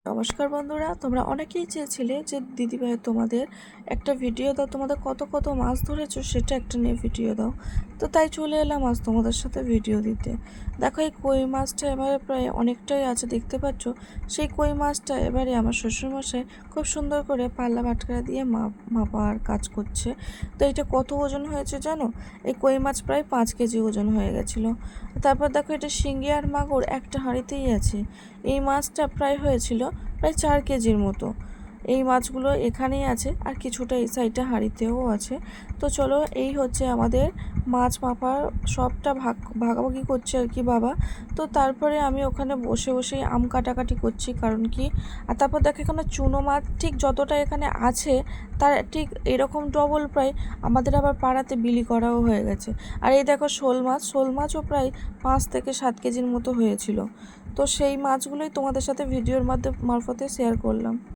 নমস্কার বন্ধুরা, তোমরা অনেকেই চেয়েছিলে যে দিদিভাই তোমাদের একটা ভিডিও দাও, তোমাদের কত কত মাছ ধরেছো সেটা একটা নিয়ে ভিডিও দাও। তো তাই চলে এলাম আজ তোমাদের সাথে ভিডিও দিতে। দেখো, এই কই মাছটা এবারে প্রায় অনেকটাই আছে, দেখতে পাচ্ছ। সেই কই মাছটা এবারে আমার শ্বশুরমশাই খুব সুন্দর করে পাল্লা বাটখারা দিয়ে মাপার কাজ করছে। তো এটা কত ওজন হয়েছে জানো? এই কই মাছ প্রায় 5 কেজি ওজন হয়ে গেছিলো। তারপর দেখো, এটা শিঙ্গি আর মাগুর একটা হাঁড়িতেই আছে। এই মাছটা প্রায় হয়েছিল প্রায় 4 কেজির মতো। এই মাছগুলো এখানেই আছে, আর কিছুটা এই সাইডে হাঁড়িতেও আছে। তো চলো, এই হচ্ছে আমাদের মাছ মাপার সবটা ভাগাভাগি করছে আর কি বাবা। তো তারপরে আমি ওখানে বসে বসেই আম কাটাকাটি করছি, কারণ কি। আর তারপর দেখো, এখানে চুনো মাছ ঠিক যতটা এখানে আছে তার ঠিক এরকম ডবল প্রায় আমাদের আবার পাড়াতে বিলি করাও হয়ে গেছে। আর এই দেখো, শোল মাছও প্রায় 5 থেকে 7 কেজির মতো হয়েছিল। তো সেই মাছগুলোই তোমাদের সাথে ভিডিওর মারফতে শেয়ার করলাম।